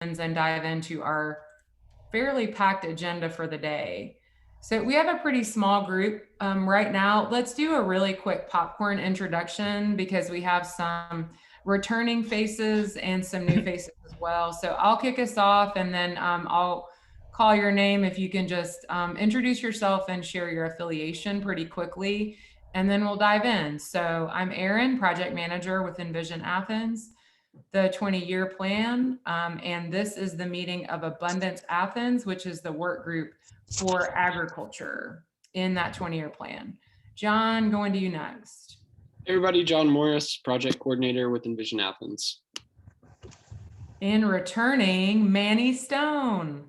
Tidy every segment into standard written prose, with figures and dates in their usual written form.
and dive into our fairly packed agenda for the day. So we have a pretty small group right now. Let's do a really quick popcorn introduction because we have some returning faces and some new faces as well. So I'll kick us off and then I'll call your name if you can just introduce yourself and share your affiliation pretty quickly, and then we'll dive in. So I'm Erin, project manager with Envision Athens, the 20-year plan, and this is the meeting of Abundance Athens, which is the work group for agriculture in that 20-year plan. John, going to you next. Hey everybody, John Morris, project coordinator with Envision Athens. In returning, Manny Stone.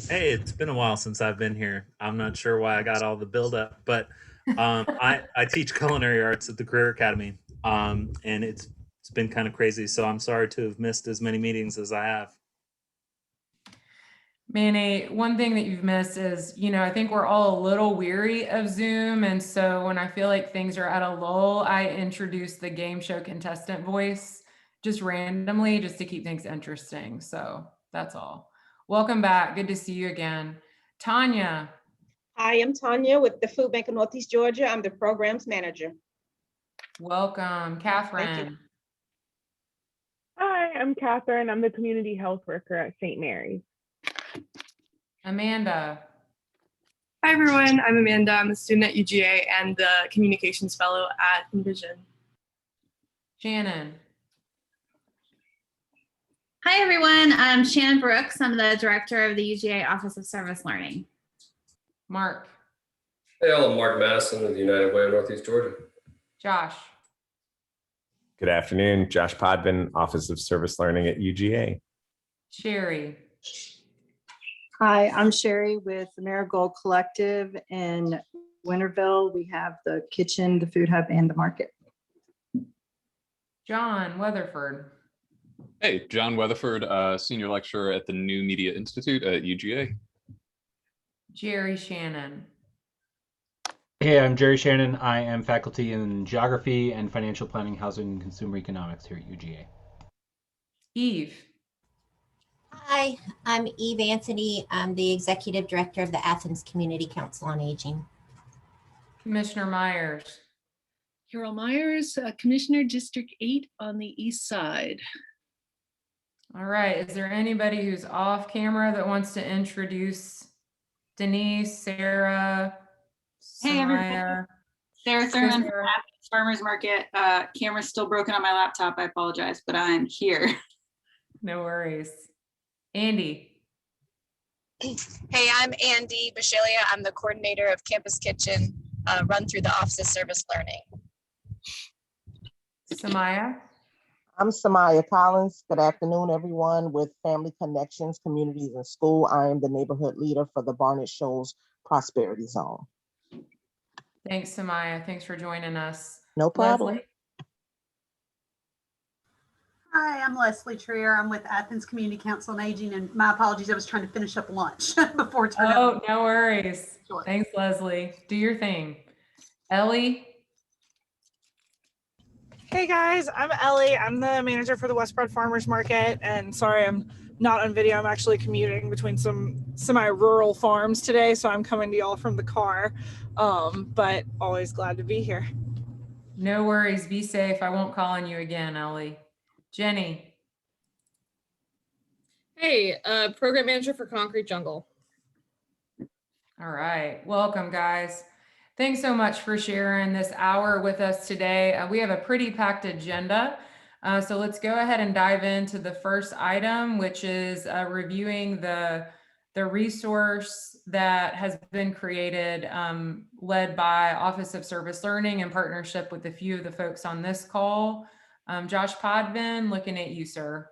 Hey, it's been a while since I've been here. I'm not sure why I got all the buildup, but I teach culinary arts at the Career Academy, and it's been kind of crazy. So I'm sorry to have missed as many meetings as I have. Manny, one thing that you've missed is, I think we're all a little weary of Zoom. And so when I feel like things are at a lull, I introduce the game show contestant voice just randomly, just to keep things interesting. So that's all. Welcome back. Good to see you again. Tanya. Hi, I'm Tanya with the Food Bank of Northeast Georgia. I'm the programs manager. Welcome. Catherine. Hi, I'm Catherine. I'm the community health worker at St. Mary's. Amanda. Hi, everyone. I'm Amanda. I'm a student at UGA and the communications fellow at Envision. Shannon. Hi, everyone. I'm Shannon Brooks. I'm the director of the UGA Office of Service Learning. Mark. Hey, all, I'm Mark Madison of the United Way of Northeast Georgia. Josh. Good afternoon. Josh Podvin, Office of Service Learning at UGA. Sherry. Hi, I'm Sherry with the Marigold Collective in Winterville. We have the kitchen, the food hub, and the market. John Weatherford. Hey, John Weatherford, senior lecturer at the New Media Institute at UGA. Jerry Shannon. Hey, I'm Jerry Shannon. I am faculty in geography and financial planning, housing, and consumer economics here at UGA. Eve. Hi, I'm Eve Anthony. I'm the executive director of the Athens Community Council on Aging. Commissioner Myers. Carol Myers, Commissioner District 8 on the east side. All right, is there anybody who's off camera that wants to introduce Denise, Sarah, Hey everybody, Sarah Thurman from Athens Farmers Market. Camera's still broken on my laptop. I apologize, but I'm here. No worries. Andy. Hey, I'm Andy Bashalia. I'm the coordinator of Campus Kitchen, run through the Office of Service Learning. Samaya. I'm Samaya Collins. Good afternoon, everyone, with Family Connections, Communities, and School. I am the neighborhood leader for the Barnett Shoals Prosperity Zone. Thanks, Samaya. Thanks for joining us. No problem. Leslie. Hi, I'm Leslie Trier. I'm with Athens Community Council on Aging, and my apologies, I was trying to finish up lunch before turning. Oh, no worries. Sure. Thanks, Leslie. Do your thing. Ellie. Hey guys, I'm Ellie. I'm the manager for the Westbrook Farmers Market, and sorry I'm not on video. I'm actually commuting between some semi-rural farms today, so I'm coming to y'all from the car, but always glad to be here. No worries. Be safe. I won't call on you again, Ellie. Jenny. Hey, program manager for Concrete Jungle. All right. Welcome, guys. Thanks so much for sharing this hour with us today. We have a pretty packed agenda. So let's go ahead and dive into the first item, which is reviewing the resource that has been created, led by Office of Service Learning in partnership with a few of the folks on this call. Josh Podvin, looking at you, sir.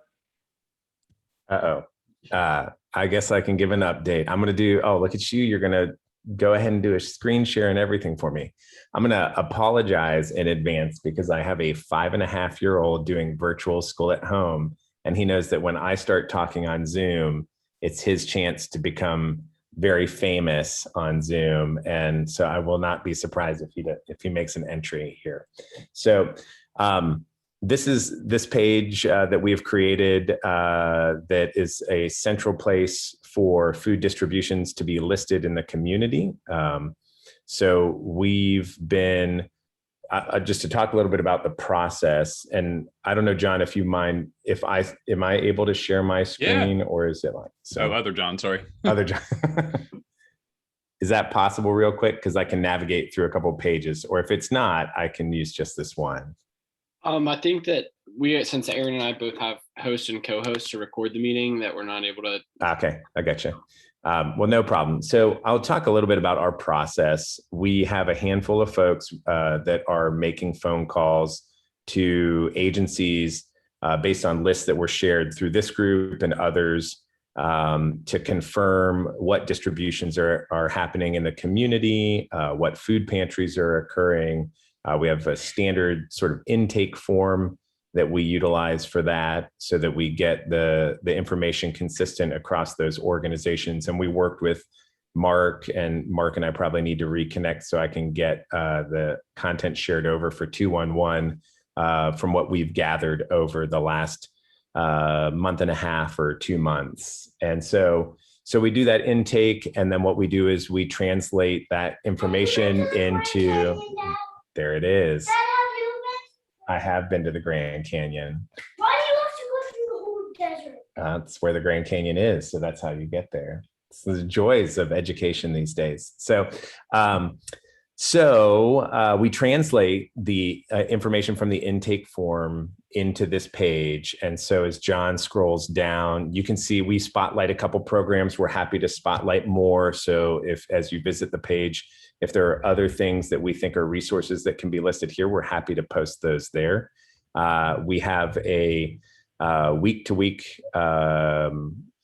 I guess I can give an update. I'm going to do, oh, look at you. You're going to go ahead and do a screen share and everything for me. I'm going to apologize in advance because I have a 5.5-year-old doing virtual school at home. And he knows that when I start talking on Zoom, it's his chance to become very famous on Zoom. And so I will not be surprised if he makes an entry here. So this is this page that we have created that is a central place for food distributions to be listed in the community. So we've been, just to talk a little bit about the process, and I don't know, John, if you mind, am I able to share my screen, or is it like, so other John, sorry. Other John. Is that possible real quick? Because I can navigate through a couple of pages, or if it's not, I can use just this one. I think that since Aaron and I both have host and co-host to record the meeting, that we're not able to. Okay, I gotcha. Well, no problem. So I'll talk a little bit about our process. We have a handful of folks that are making phone calls to agencies based on lists that were shared through this group and others to confirm what distributions are happening in the community, what food pantries are occurring. We have a standard sort of intake form that we utilize for that so that we get the information consistent across those organizations. And we worked with Mark and I probably need to reconnect so I can get the content shared over for 211 from what we've gathered over the last month and a half or 2 months. And so we do that intake, and then what we do is we translate that information into, there it is. I have been to the Grand Canyon. Why do you have to go through the whole desert? That's where the Grand Canyon is, so that's how you get there. It's the joys of education these days. So we translate the information from the intake form into this page. And so as John scrolls down, you can see we spotlight a couple programs. We're happy to spotlight more. So as you visit the page, if there are other things that we think are resources that can be listed here, we're happy to post those there. We have a week-to-week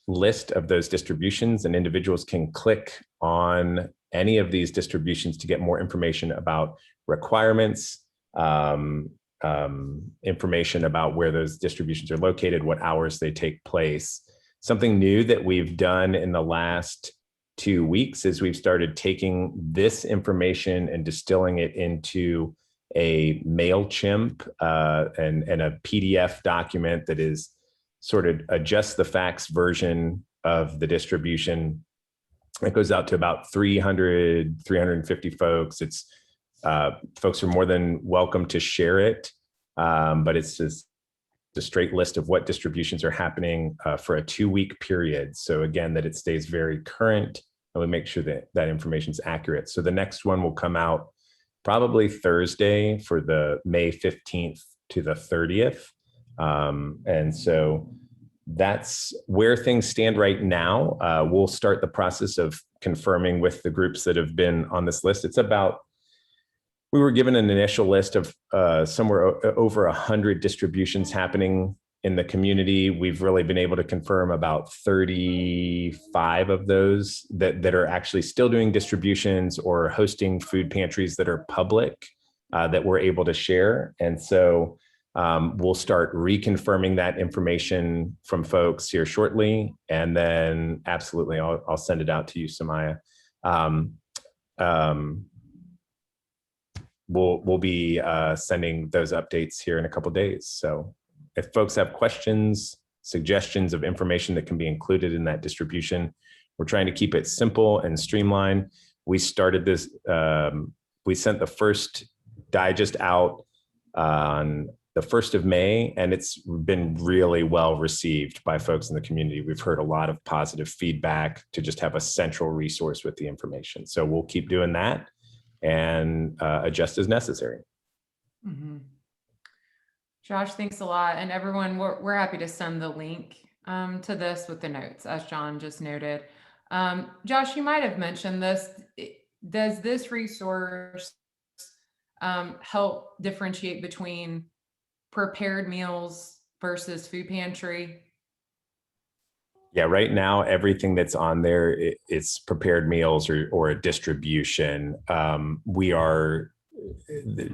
list of those distributions, and individuals can click on any of these distributions to get more information about requirements, information about where those distributions are located, what hours they take place. Something new that we've done in the last 2 weeks is we've started taking this information and distilling it into a MailChimp and a PDF document that is sort of a just the facts version of the distribution. It goes out to about 350 folks. It's folks are more than welcome to share it, but it's just a straight list of what distributions are happening for a 2-week period. So again, that it stays very current, and we make sure that that information is accurate. So the next one will come out probably Thursday for the May 15th to the 30th. And so that's where things stand right now. We'll start the process of confirming with the groups that have been on this list. It's about, we were given an initial list of somewhere over 100 distributions happening in the community. We've really been able to confirm about 35 of those that are actually still doing distributions or hosting food pantries that are public that we're able to share. And so we'll start reconfirming that information from folks here shortly. And then absolutely, I'll send it out to you, Samaya. We'll be sending those updates here in a couple of days. So if folks have questions, suggestions of information that can be included in that distribution, we're trying to keep it simple and streamlined. We started this, we sent the first digest out on the 1st of May, and it's been really well received by folks in the community. We've heard a lot of positive feedback to just have a central resource with the information. So we'll keep doing that and adjust as necessary. Mm-hmm. Josh, thanks a lot. And everyone, we're happy to send the link to this with the notes, as John just noted. Josh, you might have mentioned this. Does this resource help differentiate between prepared meals versus food pantry? Yeah, right now, everything that's on there, it's prepared meals or a distribution. We are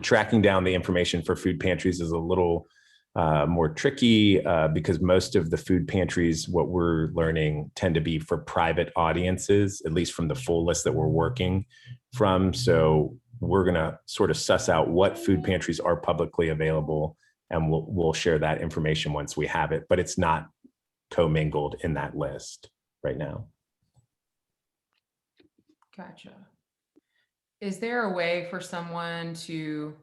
tracking down the information for food pantries is a little more tricky because most of the food pantries, what we're learning, tend to be for private audiences, at least from the full list that we're working from. So we're going to sort of suss out what food pantries are publicly available and we'll share that information once we have it, but it's not commingled in that list right now. Gotcha. Is there a way for someone to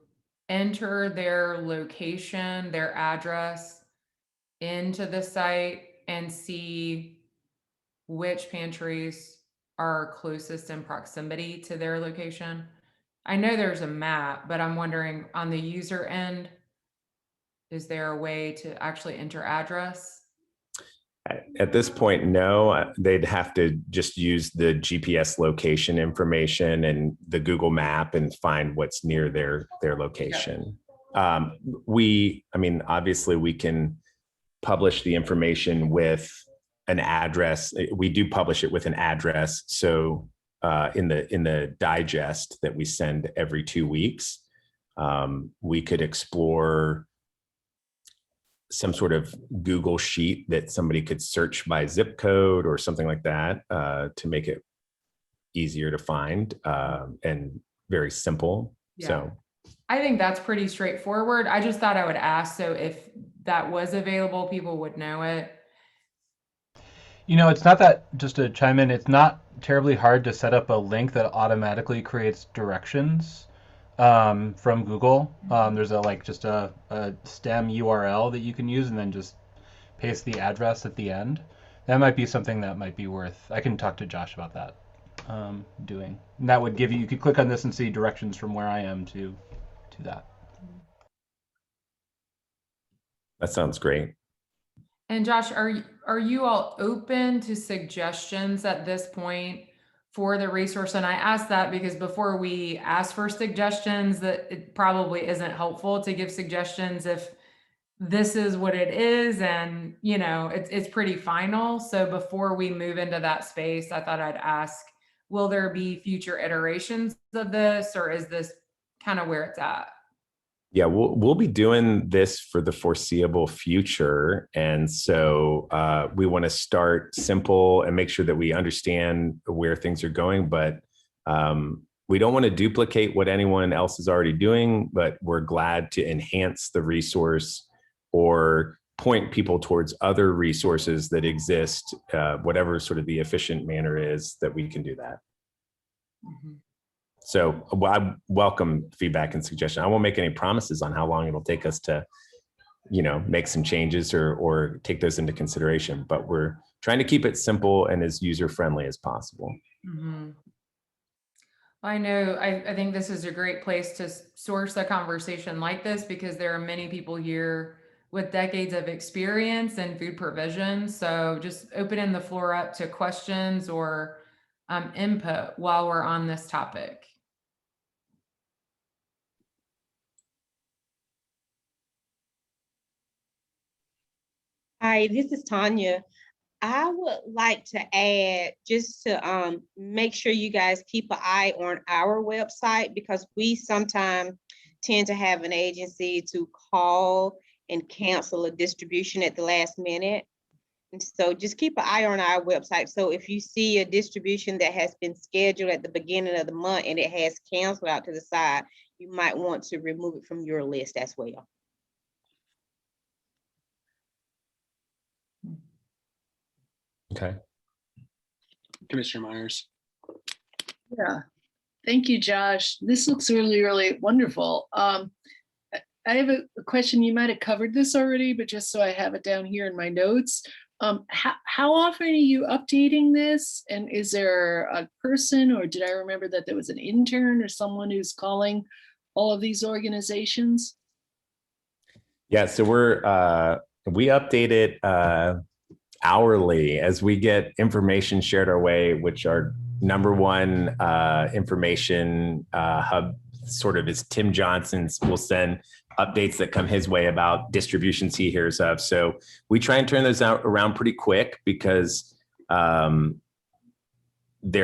enter their location, their address into the site and see which pantries are closest in proximity to their location? I know there's a map, but I'm wondering on the user end, is there a way to actually enter address? At this point, no. They'd have to just use the GPS location information and the Google map and find what's near their location. I mean, obviously we can publish the information with an address. We do publish it with an address. So in the digest that we send every 2 weeks, we could explore some sort of Google sheet that somebody could search by zip code or something like that to make it easier to find and very simple. Yeah. So I think that's pretty straightforward. I just thought I would ask, so if that was available, people would know it. It's not that, just to chime in, it's not terribly hard to set up a link that automatically creates directions from Google. There's just a stem URL that you can use and then just paste the address at the end. That might be something that might be worth, I can talk to Josh about that, doing. And that would give you could click on this and see directions from where I am to that. that sounds great. And Josh, are you all open to suggestions at this point for the resource? And I ask that because before we ask for suggestions, that it probably isn't helpful to give suggestions if this is what it is and it's pretty final. So before we move into that space, I thought I'd ask, will there be future iterations of this, or is this kind of where it's at? Yeah, we'll be doing this for the foreseeable future. And so we want to start simple and make sure that we understand where things are going. But we don't want to duplicate what anyone else is already doing, but we're glad to enhance the resource or point people towards other resources that exist, whatever sort of the efficient manner is that we can do that. Mm-hmm. So I welcome feedback and suggestion. I won't make any promises on how long it'll take us to, make some changes or take those into consideration, but we're trying to keep it simple and as user-friendly as possible. Mm-hmm. I know, I think this is a great place to source a conversation like this because there are many people here with decades of experience in food provision. So just opening the floor up to questions or input while we're on this topic. Hi, this is Tanya. I would like to add just to make sure you guys keep an eye on our website because we sometimes tend to have an agency to call and cancel a distribution at the last minute. And so just keep an eye on our website. So if you see a distribution that has been scheduled at the beginning of the month and it has canceled out to the side, you might want to remove it from your list as well. Okay. Commissioner Myers. Yeah, thank you, Josh. This looks really, really wonderful. I have a question. You might have covered this already, but just so I have it down here in my notes, how often are you updating this? And is there a person, or did I remember that there was an intern or someone who's calling all of these organizations? Yeah, so we update it hourly as we get information shared our way, which our number one information hub sort of is Tim Johnson's. Will send updates that come his way about distributions he hears of. So we try and turn those around pretty quick because they're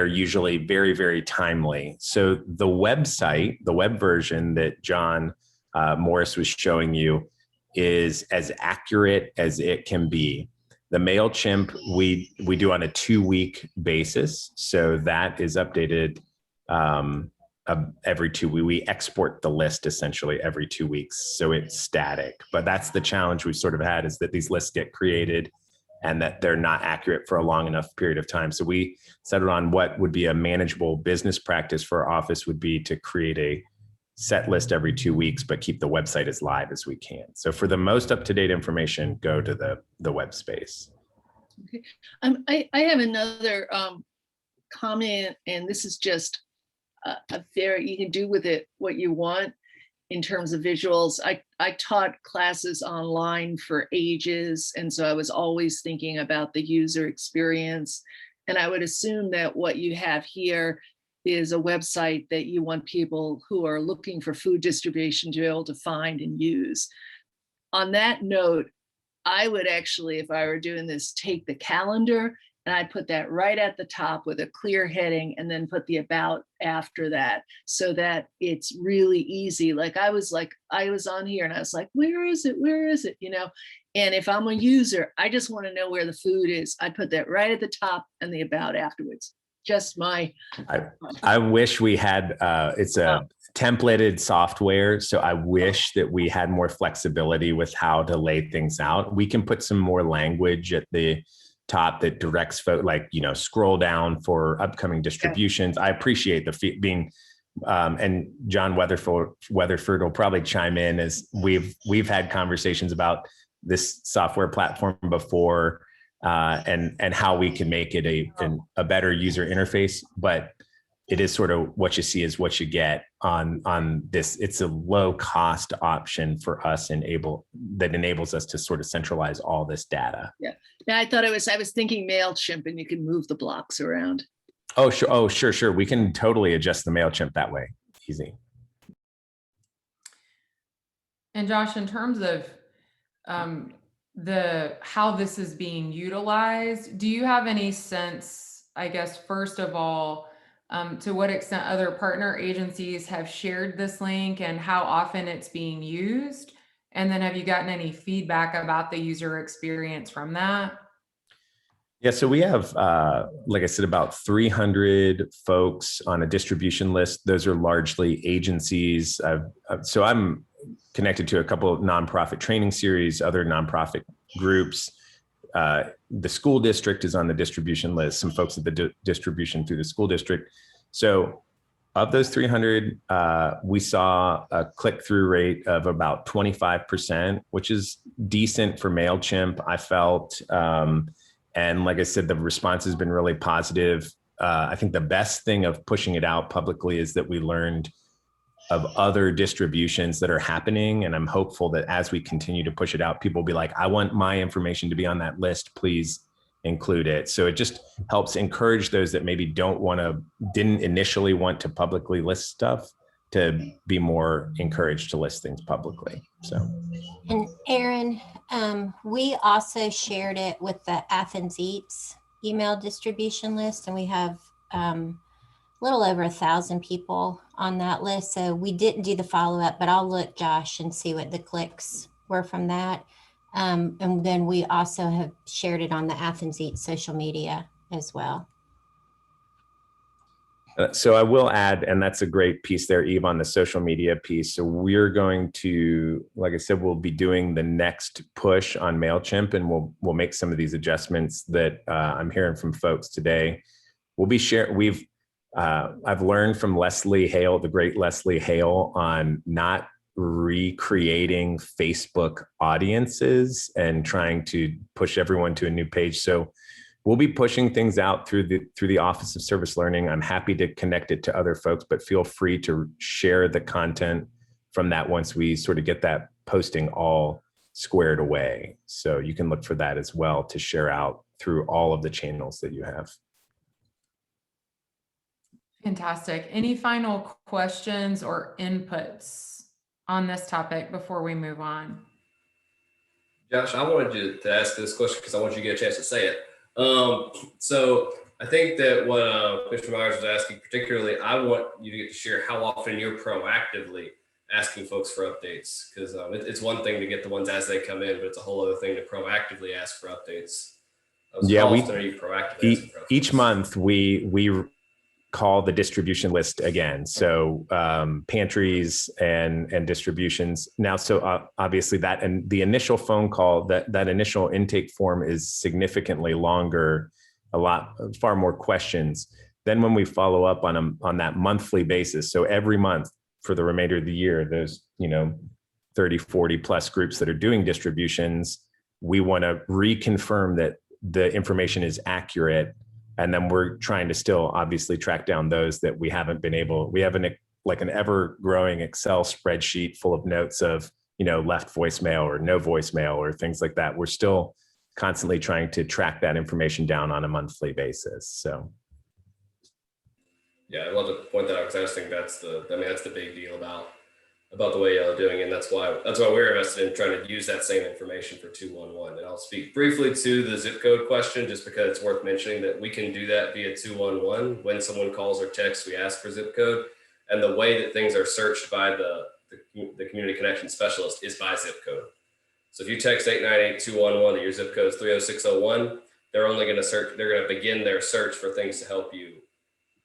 usually very, very timely. So the website, the web version that John Morris was showing you is as accurate as it can be. The MailChimp we do on a 2-week basis. So that is updated every 2 weeks. We export the list essentially every 2 weeks. So it's static, but that's the challenge we've sort of had, is that these lists get created and that they're not accurate for a long enough period of time. So we settled on what would be a manageable business practice for our office would be to create a set list every 2 weeks, but keep the website as live as we can. So for the most up-to-date information, go to the web space. Okay. I have another comment, and this is just you can do with it what you want in terms of visuals. I taught classes online for ages, and so I was always thinking about the user experience. And I would assume that what you have here is a website that you want people who are looking for food distribution to be able to find and use. On that note, I would actually, if I were doing this, take the calendar and I'd put that right at the top with a clear heading and then put the about after that, so that it's really easy. I was on here and I was like, where is it? Where is it? And if I'm a user, I just want to know where the food is. I'd put that right at the top and the about afterwards. Just my. I wish we had, it's a templated software. So I wish that we had more flexibility with how to lay things out. We can put some more language at the top that directs folks, scroll down for upcoming distributions. I appreciate the being, and John Weatherford will probably chime in, as we've had conversations about this software platform before, and how we can make it a better user interface. But it is sort of what you see is what you get on this. It's a low cost option for us that enables us to sort of centralize all this data. Yeah. Now I was thinking MailChimp, and you can move the blocks around. Oh, sure. Oh, sure. We can totally adjust the MailChimp that way. Easy. And Josh, in terms of how this is being utilized, do you have any sense, I guess, first of all, to what extent other partner agencies have shared this link and how often it's being used? And then have you gotten any feedback about the user experience from that? Yeah, so we have, like I said, about 300 folks on a distribution list. Those are largely agencies. So I'm connected to a couple of nonprofit training series, other nonprofit groups. The school district is on the distribution list, some folks at the distribution through the school district. So of those 300, we saw a click-through rate of about 25%, which is decent for MailChimp, I felt. And like I said, the response has been really positive. I think the best thing of pushing it out publicly is that we learned of other distributions that are happening. And I'm hopeful that as we continue to push it out, people will be like, I want my information to be on that list, please include it. So it just helps encourage those that maybe didn't initially want to publicly list stuff to be more encouraged to list things publicly. So. And Aaron, we also shared it with the Athens Eats email distribution list, and we have a little over 1,000 people on that list. So we didn't do the follow-up, but I'll look, Josh, and see what the clicks were from that. And then we also have shared it on the Athens Eats social media as well. So I will add, and that's a great piece there, Eve, on the social media piece. So we're going to, like I said, we'll be doing the next push on MailChimp, and we'll make some of these adjustments that I'm hearing from folks today. We'll be sharing. I've learned from Leslie Hale, the great Leslie Hale, on not recreating Facebook audiences and trying to push everyone to a new page. So we'll be pushing things out through the Office of Service Learning. I'm happy to connect it to other folks, but feel free to share the content from that once we sort of get that posting all squared away. So you can look for that as well to share out through all of the channels that you have. Fantastic. Any final questions or inputs on this topic before we move on? Josh, I wanted you to ask this question because I want you to get a chance to say it. So I think that what Mr. Myers was asking, particularly, I want you to get to share how often you're proactively asking folks for updates, because it's one thing to get the ones as they come in, but it's a whole other thing to proactively ask for updates. So yeah, how often are you proactively asking for updates? Each month we call the distribution list again. So pantries and distributions now. So obviously that, and the initial phone call, that initial intake form is significantly longer, far more questions. Then when we follow up on that monthly basis, so every month for the remainder of the year, those 30, 40 plus groups that are doing distributions, we want to reconfirm that the information is accurate. And then we're trying to still obviously track down those that we have an ever growing Excel spreadsheet full of notes of, left voicemail or no voicemail or things like that. We're still constantly trying to track that information down on a monthly basis. So. Yeah, I'd love to point that out because I just think that's the big deal about the way y'all are doing it. And that's why we're invested in trying to use that same information for 211. And I'll speak briefly to the zip code question, just because it's worth mentioning that we can do that via 211. When someone calls or texts, we ask for zip code. And the way that things are searched by the community connection specialist is by zip code. So if you text 898-211 and your zip code is 30601, they're going to begin their search for things to help you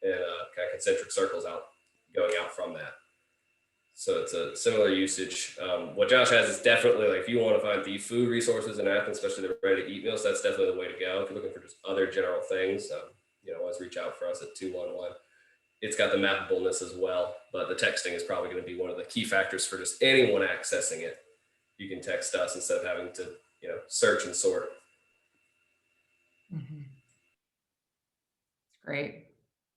in kind of concentric circles going out from that. So it's a similar usage. What Josh has is definitely, like, if you want to find the food resources in Athens, especially the ready-to-eat meals, that's definitely the way to go. If you're looking for just other general things, always reach out for us at 211. It's got the mappableness as well, but the texting is probably going to be one of the key factors for just anyone accessing it. You can text us instead of having to, search and sort. Mm-hmm. Great.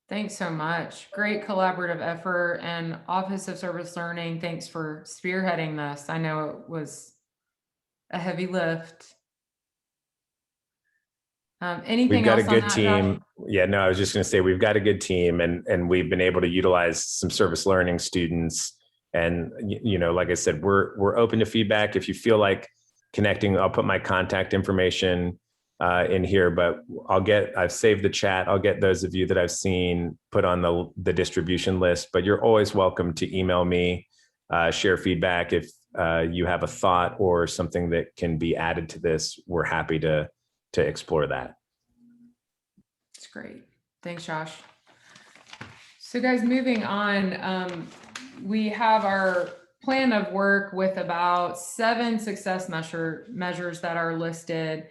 Thanks so much. Great collaborative effort, and Office of Service Learning, thanks for spearheading this. I know it was a heavy lift. Anything else? We've got a good team. Yeah, no, I was just going to say we've got a good team, and we've been able to utilize some service learning students. And like I said, we're open to feedback. If you feel like connecting, I'll put my contact information in here, but I've saved the chat. I'll get those of you that I've seen put on the distribution list, but you're always welcome to email me, share feedback. If you have a thought or something that can be added to this, we're happy to explore that. That's great. Thanks, Josh. So guys, moving on, we have our plan of work with about 7 success measures that are listed.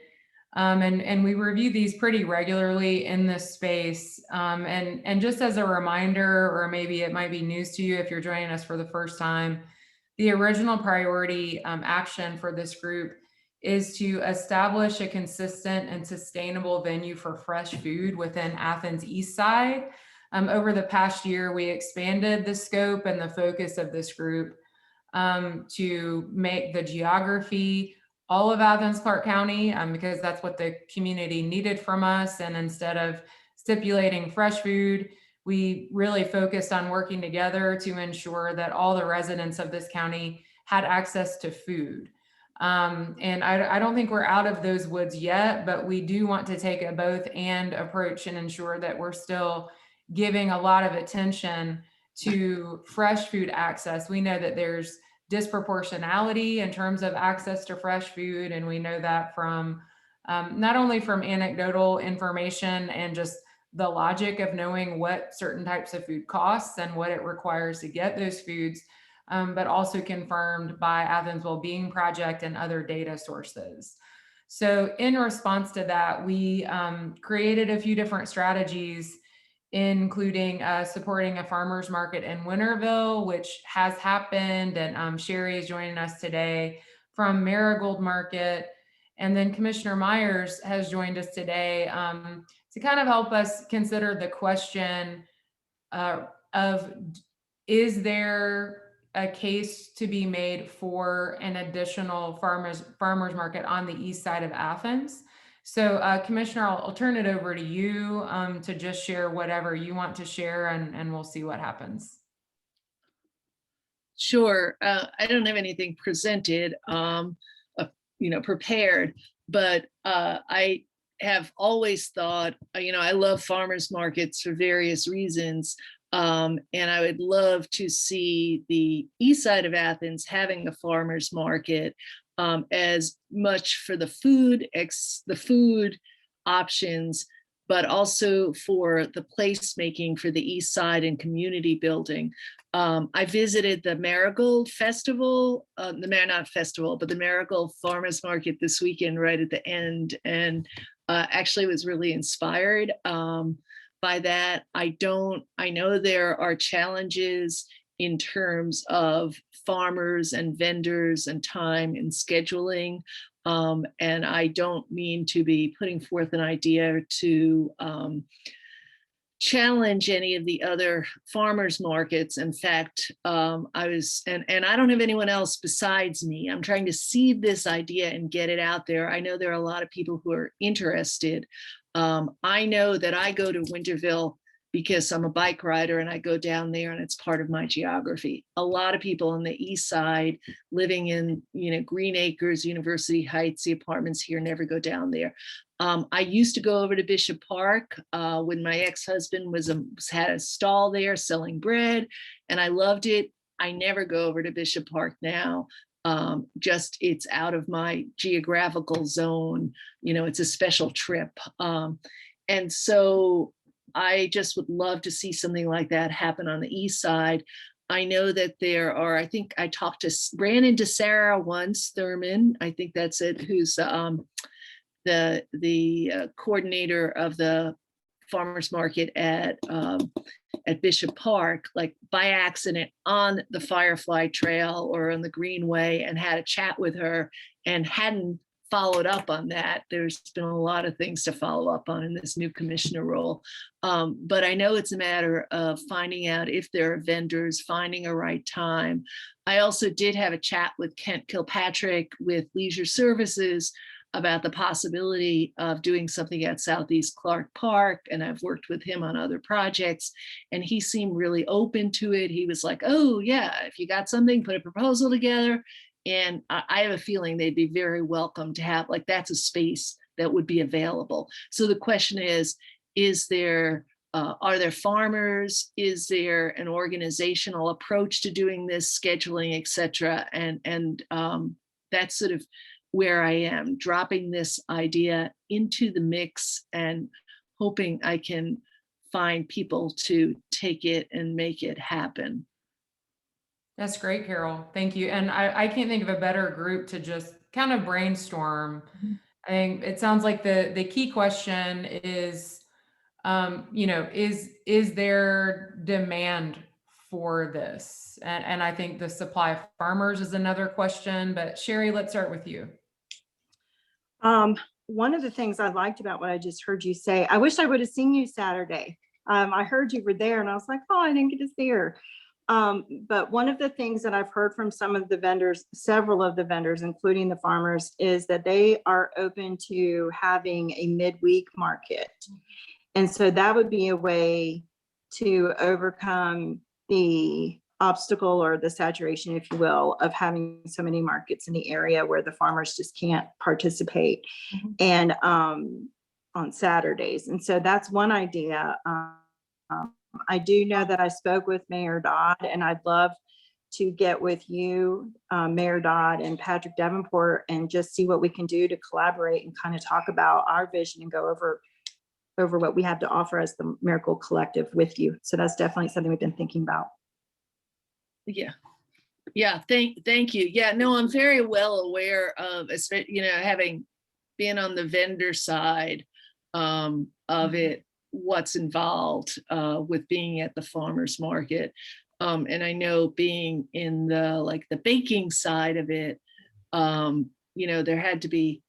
And we review these pretty regularly in this space. And just as a reminder, or maybe it might be news to you if you're joining us for the first time, the original priority action for this group is to establish a consistent and sustainable venue for fresh food within Athens East Side. Over the past year, we expanded the scope and the focus of this group to make the geography all of Athens Clarke County, because that's what the community needed from us. And instead of stipulating fresh food, we really focused on working together to ensure that all the residents of this county had access to food. And I don't think we're out of those woods yet, but we do want to take a both and approach and ensure that we're still giving a lot of attention to fresh food access. We know that there's disproportionality in terms of access to fresh food. And we know that from not only from anecdotal information and just the logic of knowing what certain types of food costs and what it requires to get those foods, but also confirmed by Athens Wellbeing Project and other data sources. So in response to that, we created a few different strategies, including supporting a farmers market in Winterville, which has happened. And Sherry is joining us today from Marigold Market. And then Commissioner Myers has joined us today to kind of help us consider the question of, is there a case to be made for an additional farmers market on the east side of Athens? So Commissioner, I'll turn it over to you to just share whatever you want to share, and we'll see what happens. Sure. I don't have anything presented, prepared, but I have always thought, I love farmers markets for various reasons. And I would love to see the east side of Athens having a farmers market as much for the food options but also for the placemaking for the East Side and community building. I visited the Marigold Festival, not festival, but the Marigold Farmers Market this weekend right at the end, and actually was really inspired by that. I know there are challenges in terms of farmers and vendors and time and scheduling. And I don't mean to be putting forth an idea to challenge any of the other farmers markets. In fact, I don't have anyone else besides me. I'm trying to seed this idea and get it out there. I know there are a lot of people who are interested. I know that I go to Winterville because I'm a bike rider and I go down there and it's part of my geography. A lot of people on the East Side living in, Green Acres, University Heights, the apartments here never go down there. I used to go over to Bishop Park when my ex-husband had a stall there selling bread, and I loved it. I never go over to Bishop Park now. Just it's out of my geographical zone. It's a special trip. And so I just would love to see something like that happen on the East Side. I know that there are, I think I ran into Sarah once, Thurman, I think that's it, who's the coordinator of the farmers market at Bishop Park, like by accident on the Firefly Trail or on the Greenway, and had a chat with her and hadn't followed up on that. There's been a lot of things to follow up on in this new commissioner role. But I know it's a matter of finding out if there are vendors, finding a right time. I also did have a chat with Kent Kilpatrick with Leisure Services about the possibility of doing something at Southeast Clark Park. And I've worked with him on other projects and he seemed really open to it. He was like, oh yeah, if you got something, put a proposal together. And I have a feeling they'd be very welcome to have, like, that's a space that would be available. So the question is there, are there farmers? Is there an organizational approach to doing this, scheduling, et cetera? And that's sort of where I am, dropping this idea into the mix and hoping I can find people to take it and make it happen. That's great, Carol. Thank you. And I can't think of a better group to just kind of brainstorm. I think it sounds like the key question is, is there demand for this? And I think the supply of farmers is another question, but Sherry, let's start with you. One of the things I liked about what I just heard you say, I wish I would have seen you Saturday. I heard you were there and I was like, oh, I didn't get to see her. But one of the things that I've heard from some of the vendors, several of the vendors, including the farmers, is that they are open to having a midweek market. And so that would be a way to overcome the obstacle or the saturation, if you will, of having so many markets in the area where the farmers just can't participate and on Saturdays. And so that's one idea. I do know that I spoke with Mayor Dodd, and I'd love to get with you, Mayor Dodd and Patrick Davenport, and just see what we can do to collaborate and kind of talk about our vision and go over what we have to offer as the Miracle Collective with you. So that's definitely something we've been thinking about. Yeah. Thank you. Yeah, no, I'm very well aware of, having been on the vendor side of it, what's involved with being at the farmers market. And I know being in the baking side of it, there had to be,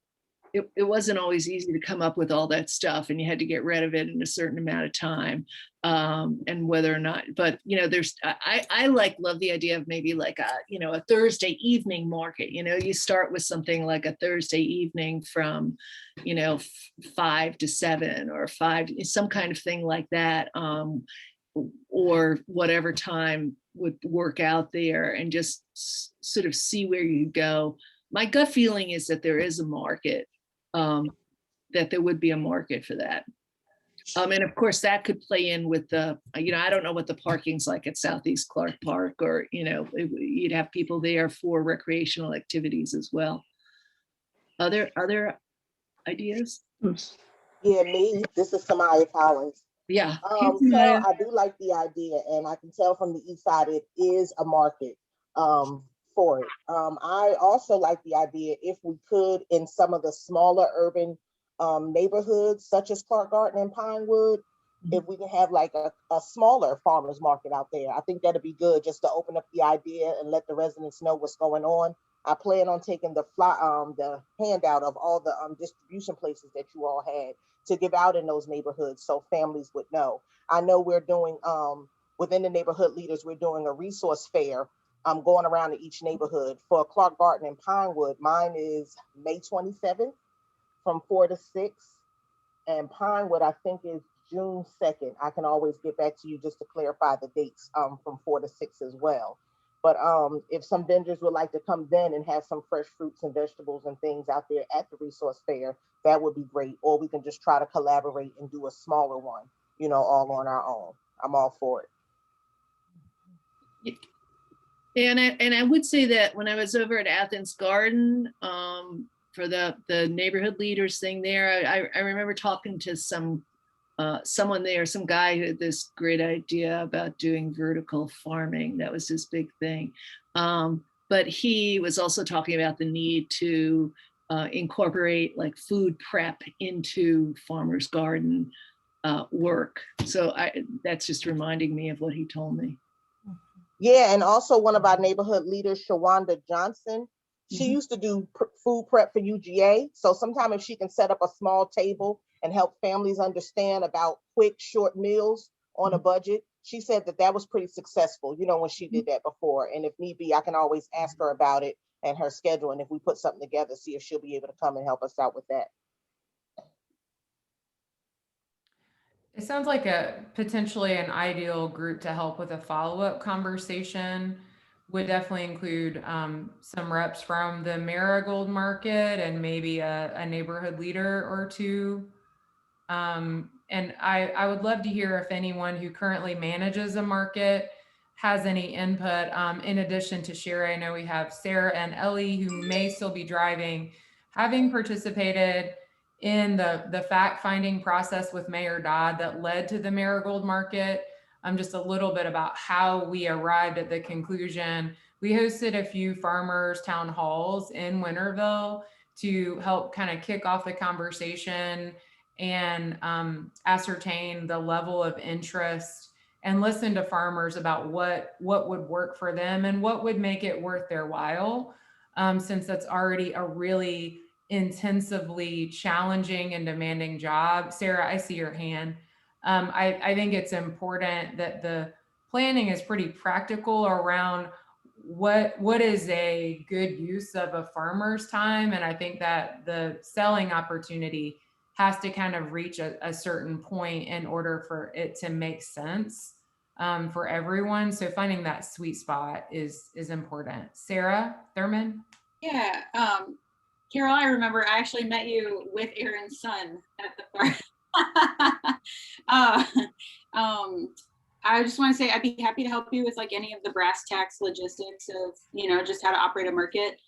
it wasn't always easy to come up with all that stuff, and you had to get rid of it in a certain amount of time. And whether or not, but I love the idea of maybe like a Thursday evening market. You start with something like a Thursday evening from 5 to 7 or 5, some kind of thing like that, or whatever time would work out there, and just sort of see where you go. My gut feeling is that there is a market, that there would be a market for that. And of course that could play in with the, I don't know what the parking's like at Southeast Clark Park, or, you'd have people there for recreational activities as well. Other ideas? Yeah, me. This is Samaya Collins. Yeah. So I do like the idea, and I can tell from the east side it is a market for it. I also like the idea if we could in some of the smaller urban neighborhoods, such as Clark Garden and Pinewood, if we can have like a smaller farmers market out there. I think that'd be good just to open up the idea and let the residents know what's going on. I plan on taking the handout of all the distribution places that you all had to give out in those neighborhoods so families would know. I know we're doing within the neighborhood leaders, we're doing a resource fair. I'm going around to each neighborhood. For Clark Garden and Pinewood, mine is May 27th from 4 to 6. And Pinewood, I think, is June 2nd. I can always get back to you just to clarify the dates from 4 to 6 as well. But if some vendors would like to come then and have some fresh fruits and vegetables and things out there at the resource fair, that would be great. Or we can just try to collaborate and do a smaller one, you know, all on our own. I'm all for it. And I would say that when I was over at Athens Garden for the neighborhood leaders thing there, I remember talking to someone there, some guy who had this great idea about doing vertical farming. That was his big thing. But he was also talking about the need to incorporate like food prep into farmers garden work. So that's just reminding me of what he told me. Yeah, and also one of our neighborhood leaders, Shawanda Johnson, she used to do food prep for UGA. So sometime if she can set up a small table and help families understand about quick, short meals on a budget, she said that was pretty successful, you know, when she did that before. And if need be, I can always ask her about it and her schedule. And if we put something together, see if she'll be able to come and help us out with that. It sounds like potentially an ideal group to help with a follow-up conversation. Would definitely include some reps from the Marigold Market and maybe a neighborhood leader or two. And I would love to hear if anyone who currently manages a market has any input. In addition to Sherry, I know we have Sarah and Ellie who may still be driving, having participated in the fact-finding process with Mayor Dodd that led to the Marigold Market. Just a little bit about how we arrived at the conclusion. We hosted a few farmers town halls in Winterville to help kind of kick off the conversation and ascertain the level of interest and listen to farmers about what would work for them and what would make it worth their while, since that's already a really intensively challenging and demanding job. Sarah, I see your hand. I think it's important that the planning is pretty practical around what is a good use of a farmer's time. And I think that the selling opportunity has to kind of reach a certain point in order for it to make sense for everyone. So finding that sweet spot is important. Sarah Thurman? Yeah, Carol, I remember I actually met you with Aaron's son at the farm. I just want to say I'd be happy to help you with like any of the brass tacks logistics of, you know, just how to operate a market.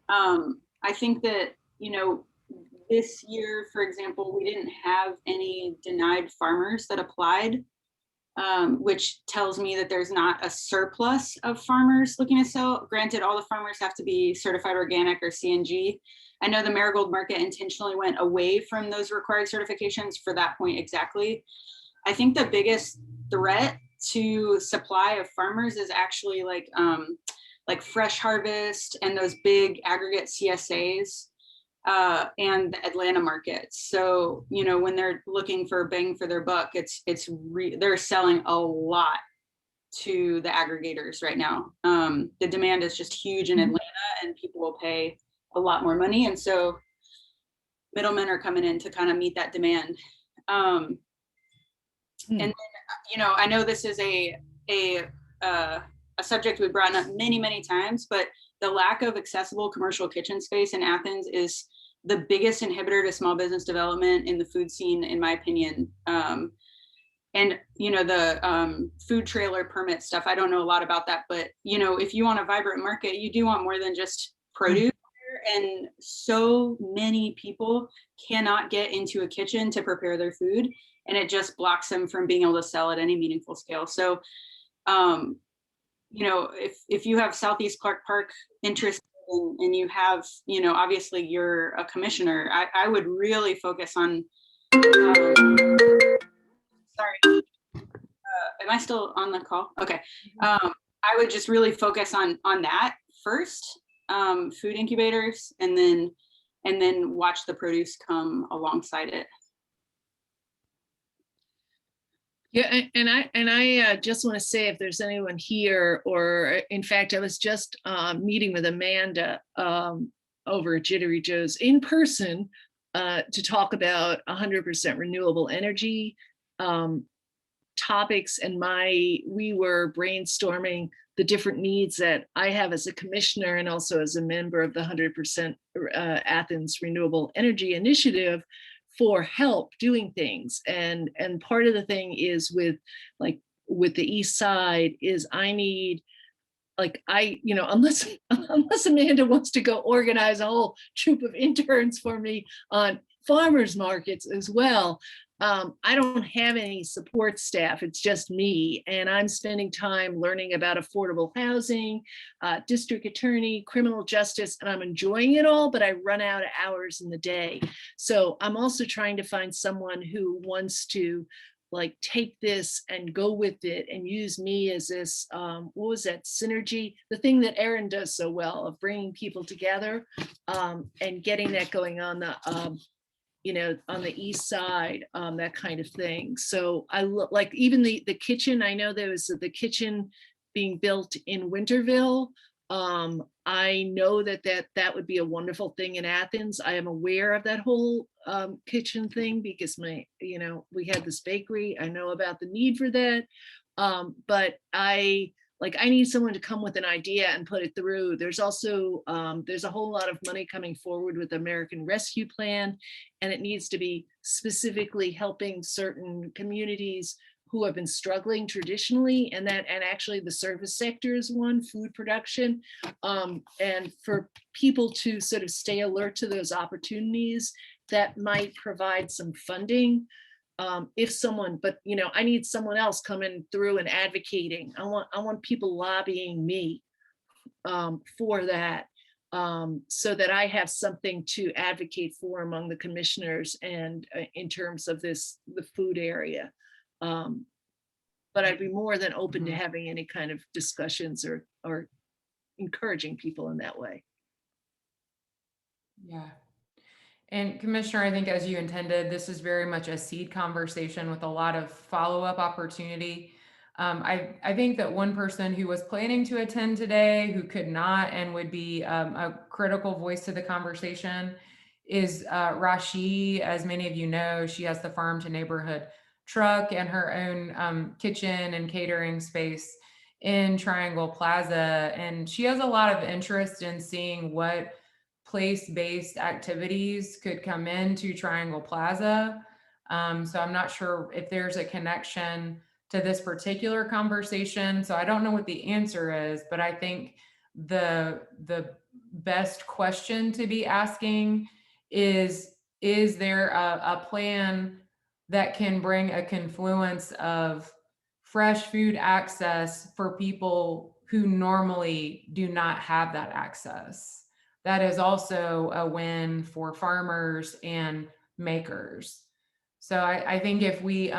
I think that, you know, this year, for example, we didn't have any denied farmers that applied, which tells me that there's not a surplus of farmers looking to sell. Granted, all the farmers have to be certified organic or CNG. I know the Marigold Market intentionally went away from those required certifications for that point exactly. I think the biggest threat to supply of farmers is actually like Fresh Harvest and those big aggregate CSAs and the Atlanta markets. So, you know, when they're looking for a bang for their buck, they're selling a lot to the aggregators right now. The demand is just huge in Atlanta and people will pay a lot more money. And so middlemen are coming in to kind of meet that demand. And then, you know, I know this is a subject we've brought up many, many times, but the lack of accessible commercial kitchen space in Athens is the biggest inhibitor to small business development in the food scene, in my opinion. And, you know, the food trailer permit stuff, I don't know a lot about that, but, you know, if you want a vibrant market, you do want more than just produce and so many people cannot get into a kitchen to prepare their food, and it just blocks them from being able to sell at any meaningful scale. So, you know, if you have Southeast Clark Park interest and you have, you know, obviously you're a commissioner, I would really focus on, sorry, am I still on the call? Okay. I would just really focus on that first, food incubators, and then watch the produce come alongside it. Yeah, and I just want to say, if there's anyone here, or in fact, I was just meeting with Amanda over at Jittery Joe's in person to talk about 100% renewable energy topics, and we were brainstorming the different needs that I have as a commissioner and also as a member of the 100% Athens Renewable Energy Initiative for help doing things. And part of the thing is with the East Side is I need, you know, unless Amanda wants to go organize a whole troop of interns for me on farmers markets as well. I don't have any support staff. It's just me. And I'm spending time learning about affordable housing, district attorney, criminal justice, and I'm enjoying it all, but I run out of hours in the day. So I'm also trying to find someone who wants to take this and go with it and use me as this, what was that, synergy, the thing that Erin does so well of bringing people together and getting that going on the, you know, on the East Side, that kind of thing. So I like even the kitchen. I know there was the kitchen being built in Winterville. I know that would be a wonderful thing in Athens. I am aware of that whole kitchen thing because you know, we had this bakery. I know about the need for that. But I need someone to come with an idea and put it through. There's also, there's a whole lot of money coming forward with the American Rescue Plan, and it needs to be specifically helping certain communities who have been struggling traditionally, and actually the service sector is one, food production, and for people to sort of stay alert to those opportunities that might provide some funding. If someone, but you know, I need someone else coming through and advocating. I want people lobbying me for that, so that I have something to advocate for among the commissioners and in terms of the food area. But I'd be more than open to having any kind of discussions or encouraging people in that way. Yeah. And Commissioner, I think as you intended, this is very much a seed conversation with a lot of follow-up opportunity. I think that one person who was planning to attend today, who could not and would be a critical voice to the conversation is Rashi. As many of you know, she has the farm to neighborhood truck and her own kitchen and catering space in Triangle Plaza. And she has a lot of interest in seeing what place-based activities could come into Triangle Plaza. So I'm not sure if there's a connection to this particular conversation. So I don't know what the answer is, but I think the best question to be asking is there a plan that can bring a confluence of fresh food access for people who normally do not have that access? That is also a win for farmers and makers. So I think if we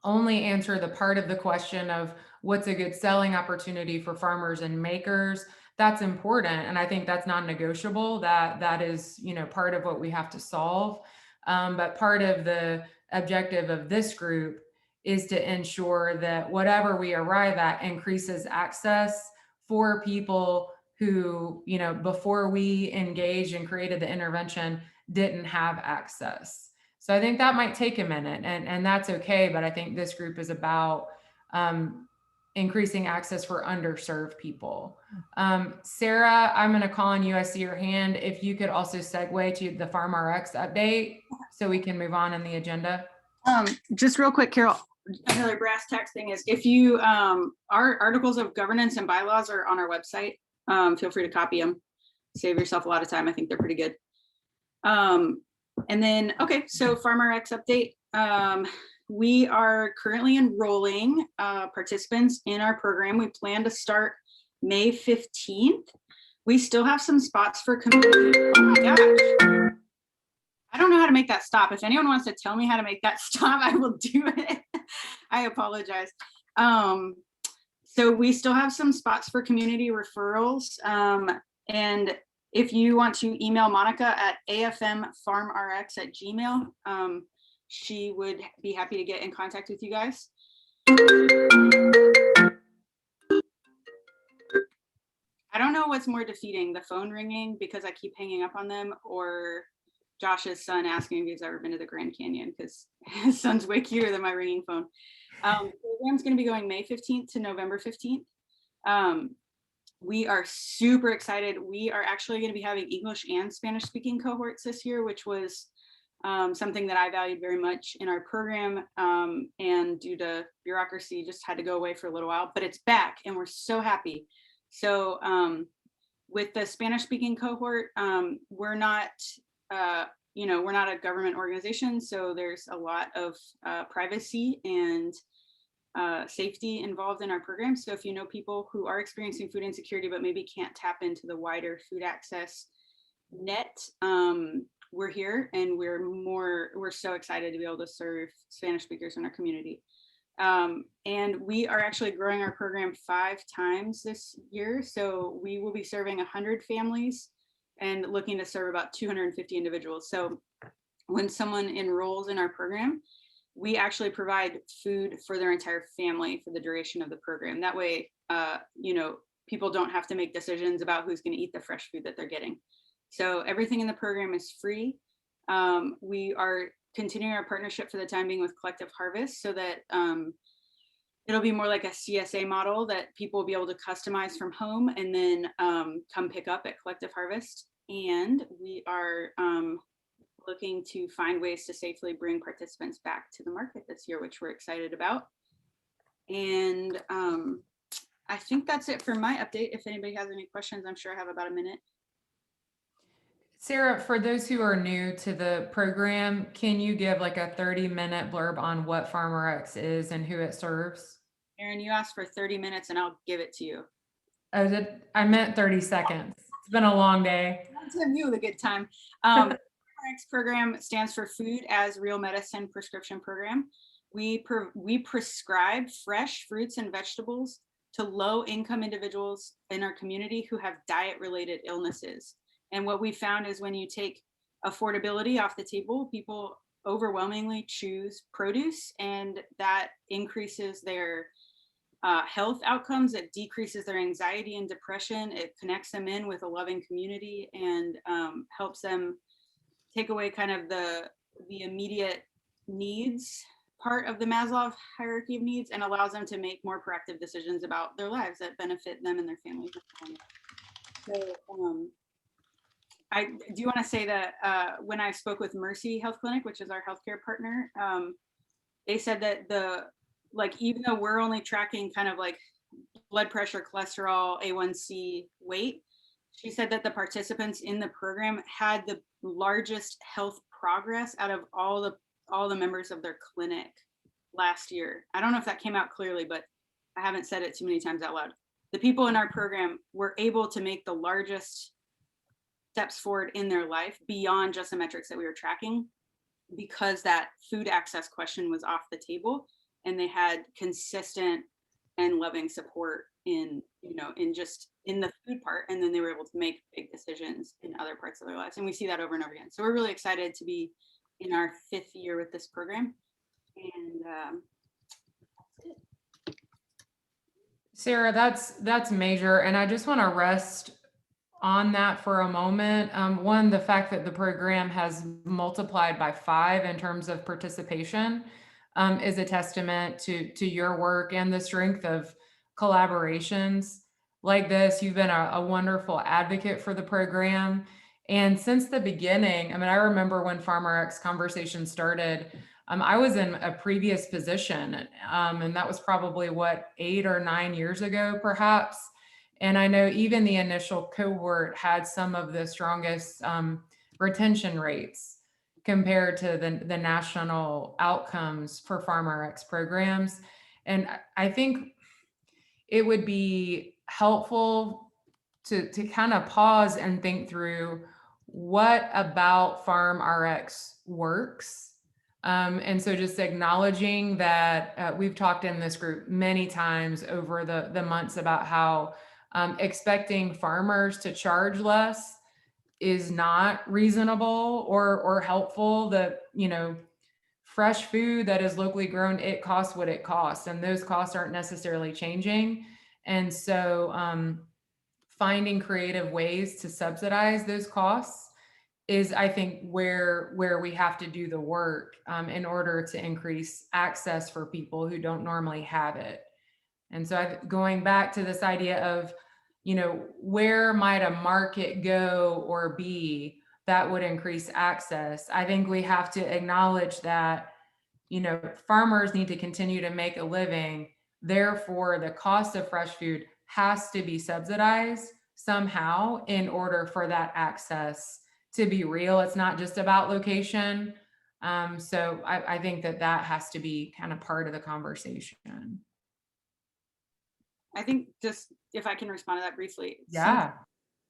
only answer the part of the question of what's a good selling opportunity for farmers and makers, that's important. And I think that's non-negotiable. That is, you know, part of what we have to solve. But part of the objective of this group is to ensure that whatever we arrive at increases access for people who, you know, before we engaged and created the intervention didn't have access. So I think that might take a minute, and that's okay. But I think this group is about increasing access for underserved people. Sarah, I'm going to call on you. I see your hand. If you could also segue to the Farmrx update so we can move on in the agenda. Just real quick, Carol. Another brass tacks thing is if you, our articles of governance and bylaws are on our website. Feel free to copy them. save yourself a lot of time. I think they're pretty good. And then, okay, so Farmrx update. We are currently enrolling participants in our program. We plan to start May 15th. We still have some spots for community. Oh my gosh. I don't know how to make that stop. If anyone wants to tell me how to make that stop, I will do it. I apologize. So we still have some spots for community referrals. And if you want to email Monica at afmfarmrx@gmail, she would be happy to get in contact with you guys. I don't know what's more defeating, the phone ringing because I keep hanging up on them, or Josh's son asking if he's ever been to the Grand Canyon, because his son's way cuter than my ringing phone. The program's going to be going May 15th to November 15th. We are super excited. We are actually going to be having English and Spanish speaking cohorts this year, which was something that I valued very much in our program, and due to bureaucracy just had to go away for a little while, but it's back and we're so happy. So with the Spanish speaking cohort, we're not, we're not a government organization, so there's a lot of privacy and safety involved in our program. So if you know people who are experiencing food insecurity but maybe can't tap into the wider food access net, we're here and we're so excited to be able to serve Spanish speakers in our community. And we are actually growing our program 5 times this year. So we will be serving 100 families and looking to serve about 250 individuals. So when someone enrolls in our program, we actually provide food for their entire family for the duration of the program. That way, people don't have to make decisions about who's going to eat the fresh food that they're getting. So everything in the program is free. We are continuing our partnership for the time being with Collective Harvest, so that it'll be more like a CSA model that people will be able to customize from home and then come pick up at Collective Harvest. And we are looking to find ways to safely bring participants back to the market this year, which we're excited about. And I think that's it for my update. If anybody has any questions, I'm sure I have about a minute. Sarah, for those who are new to the program, can you give like a 30-minute blurb on what Farmrx is and who it serves? Erin, you asked for 30 minutes and I'll give it to you. Oh, I meant 30 seconds. It's been a long day. Tim, you had a good time. Farmrx program stands for Food as Real Medicine Prescription Program. We prescribe fresh fruits and vegetables to low-income individuals in our community who have diet-related illnesses. And what we found is when you take affordability off the table, people overwhelmingly choose produce, and that increases their health outcomes. It decreases their anxiety and depression. It connects them in with a loving community and helps them take away kind of the immediate needs part of the Maslow hierarchy of needs, and allows them to make more proactive decisions about their lives that benefit them and their families. So I do want to say that when I spoke with Mercy Health Clinic, which is our healthcare partner, they said that even though we're only tracking kind of like blood pressure, cholesterol, A1C, weight, she said that the participants in the program had the largest health progress out of all the members of their clinic last year. I don't know if that came out clearly, but I haven't said it too many times out loud. The people in our program were able to make the largest steps forward in their life beyond just the metrics that we were tracking, because that food access question was off the table, and they had consistent and loving support in the food part, and then they were able to make big decisions in other parts of their lives. And we see that over and over again. So we're really excited to be in our 5th year with this program. And that's it. Sarah, that's major. And I just want to rest on that for a moment. One, the fact that the program has multiplied by 5 in terms of participation is a testament to your work and the strength of collaborations like this. You've been a wonderful advocate for the program. And since the beginning, I remember when Farmrx conversation started, I was in a previous position, and that was probably 8 or 9 years ago, perhaps. And I know even the initial cohort had some of the strongest retention rates compared to the national outcomes for Farmrx programs. And I think it would be helpful to kind of pause and think through what about Farmrx works. And so just acknowledging that we've talked in this group many times over the months about how expecting farmers to charge less is not reasonable or helpful. That, you know, fresh food that is locally grown, it costs what it costs, and those costs aren't necessarily changing. And so finding creative ways to subsidize those costs is, I think, where we have to do the work in order to increase access for people who don't normally have it. And so going back to this idea of, you know, where might a market go or be that would increase access? I think we have to acknowledge that, you know, farmers need to continue to make a living. Therefore, the cost of fresh food has to be subsidized somehow in order for that access to be real. It's not just about location. So I think that has to be kind of part of the conversation. I think, just if I can respond to that briefly. Yeah.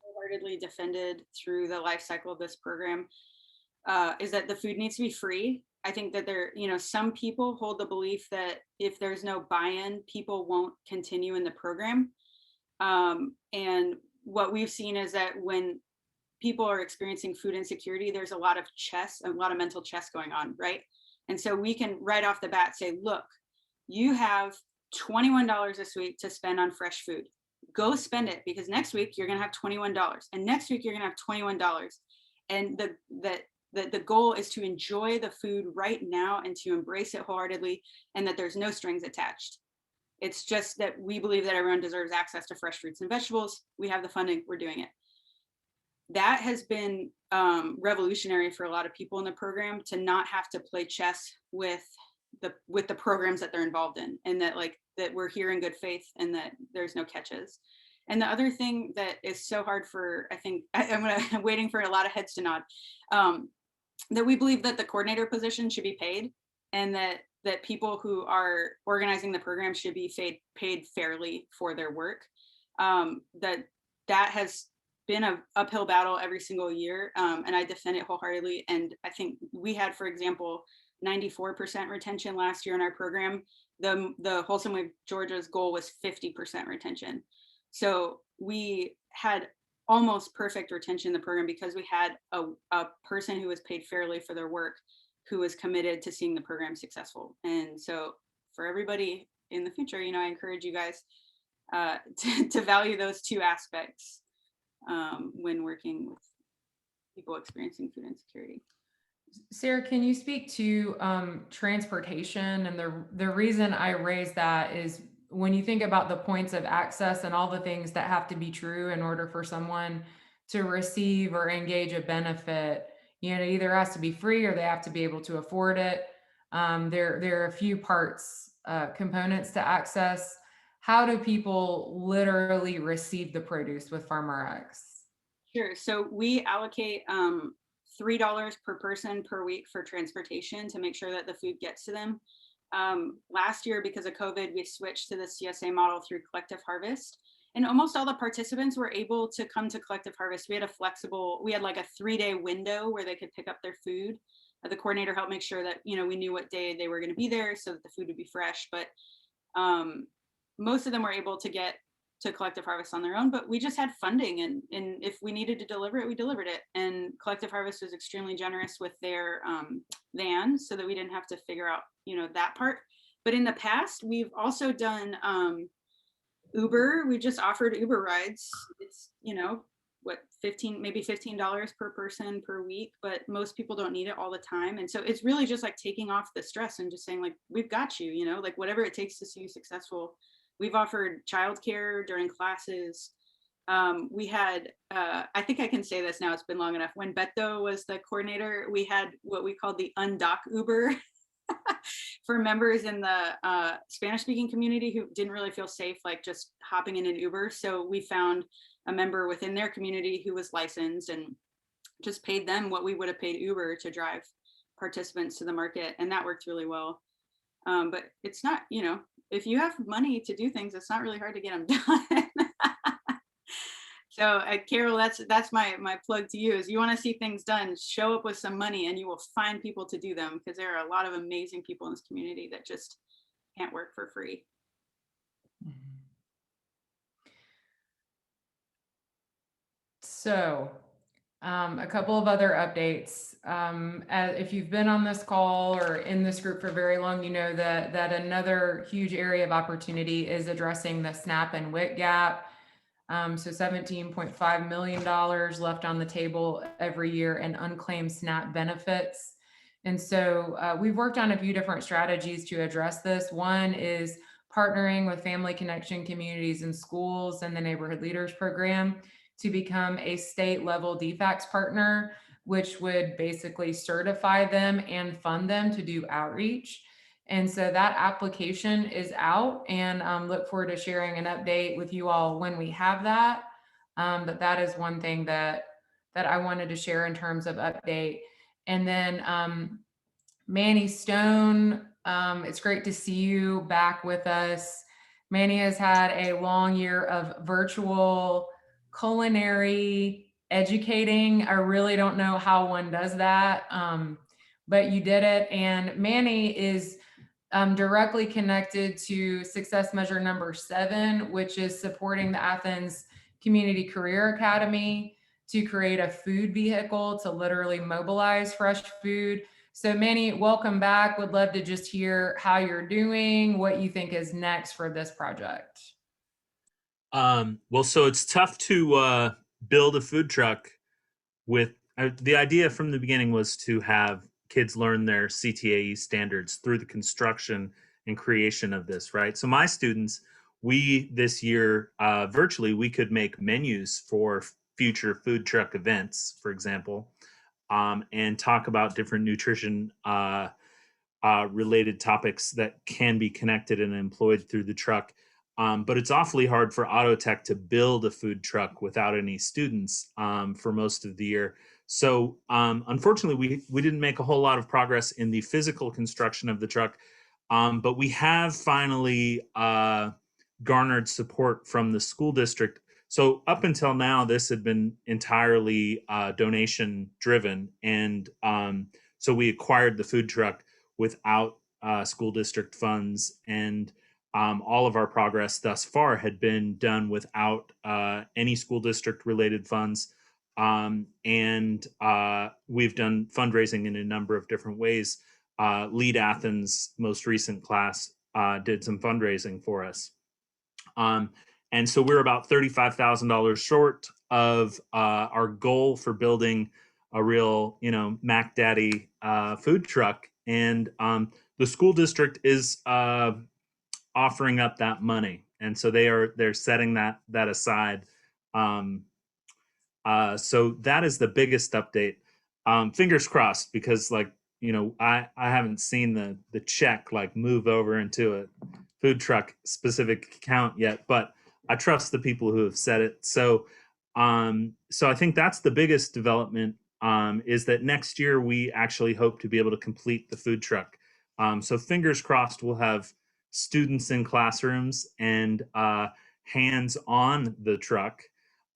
Wholeheartedly defended through the life cycle of this program is that the food needs to be free. I think that some people hold the belief that if there's no buy-in, people won't continue in the program. And what we've seen is that when people are experiencing food insecurity, there's a lot of mental chess going on, right? And so we can right off the bat say, look, you have $21 this week to spend on fresh food. Go spend it, because next week you're gonna have $21, and next week you're gonna have $21. And the goal is to enjoy the food right now and to embrace it wholeheartedly, and that there's no strings attached. It's just that we believe that everyone deserves access to fresh fruits and vegetables. We have the funding, we're doing it. That has been revolutionary for a lot of people in the program, to not have to play chess with the programs that they're involved in, and that we're here in good faith and that there's no catches. And the other thing that is so hard for, I think, I'm waiting for a lot of heads to nod, that we believe that the coordinator position should be paid, and that people who are organizing the program should be paid fairly for their work. That has been an uphill battle every single year, and I defend it wholeheartedly. And I think we had, for example, 94% retention last year in our program. The Wholesome Way Georgia's goal was 50% retention. So we had almost perfect retention in the program because we had a person who was paid fairly for their work, who was committed to seeing the program successful. And so for everybody in the future, I encourage you guys to value those two aspects when working with people experiencing food insecurity. Sarah, can you speak to transportation? And the reason I raise that is when you think about the points of access and all the things that have to be true in order for someone to receive or engage a benefit, it either has to be free or they have to be able to afford it. There are a few components to access. How do people literally receive the produce with Farmrx? Sure. So we allocate $3 per person per week for transportation to make sure that the food gets to them. Last year, because of COVID, we switched to the CSA model through Collective Harvest, and almost all the participants were able to come to Collective Harvest. We had like a 3-day window where they could pick up their food. The coordinator helped make sure that, we knew what day they were going to be there so that the food would be fresh. But most of them were able to get to Collective Harvest on their own, but we just had funding, and if we needed to deliver it, we delivered it. And Collective Harvest was extremely generous with their vans, so that we didn't have to figure out, that part. But in the past, we've also done Uber. We just offered Uber rides. It's, maybe $15 per person per week, but most people don't need it all the time. And so it's really just like taking off the stress and just saying, like, we've got you, like whatever it takes to see you successful. We've offered childcare during classes. We had, I think I can say this now, it's been long enough. When Beto was the coordinator, we had what we called the undock Uber for members in the Spanish speaking community who didn't really feel safe, like just hopping in an Uber. So we found a member within their community who was licensed and just paid them what we would have paid Uber to drive participants to the market. And that worked really well. But it's not, you know, if you have money to do things, it's not really hard to get them done. So Carol, that's my plug to you. Is you want to see things done, show up with some money and you will find people to do them, because there are a lot of amazing people in this community that just can't work for free. So a couple of other updates. If you've been on this call or in this group for very long, you know that another huge area of opportunity is addressing the SNAP and WIC gap. So $17.5 million left on the table every year in unclaimed SNAP benefits. And so we've worked on a few different strategies to address this. One is partnering with family connection communities and schools and the Neighborhood Leaders Program to become a state level DFACS partner, which would basically certify them and fund them to do outreach. And so that application is out, and look forward to sharing an update with you all when we have that. But that is one thing that I wanted to share in terms of update. And then Manny Stone, it's great to see you back with us. Manny has had a long year of virtual culinary educating. I really don't know how one does that, but you did it. And Manny is directly connected to success measure number 7, which is supporting the Athens Community Career Academy to create a food vehicle to literally mobilize fresh food. So Manny, welcome back. Would love to just hear how you're doing, what you think is next for this project. Well, so it's tough to build a food truck with the idea from the beginning was to have kids learn their CTAE standards through the construction and creation of this, right? So my students, this year, virtually, we could make menus for future food truck events, for example, and talk about different nutrition related topics that can be connected and employed through the truck. But it's awfully hard for auto tech to build a food truck without any students for most of the year. So unfortunately, we didn't make a whole lot of progress in the physical construction of the truck, but we have finally garnered support from the school district. So up until now, this had been entirely donation driven. And so we acquired the food truck without school district funds, and all of our progress thus far had been done without any school district related funds. And we've done fundraising in a number of different ways. Lead Athens, most recent class, did some fundraising for us. And so we're about $35,000 short of our goal for building a real, Mac Daddy food truck. And the school district is offering up that money. And so they're setting that aside. So that is the biggest update. Fingers crossed, because I haven't seen the check move over into a food truck specific account yet, but I trust the people who have said it. So I think that's the biggest development, is that next year we actually hope to be able to complete the food truck. So fingers crossed we'll have students in classrooms and hands on the truck.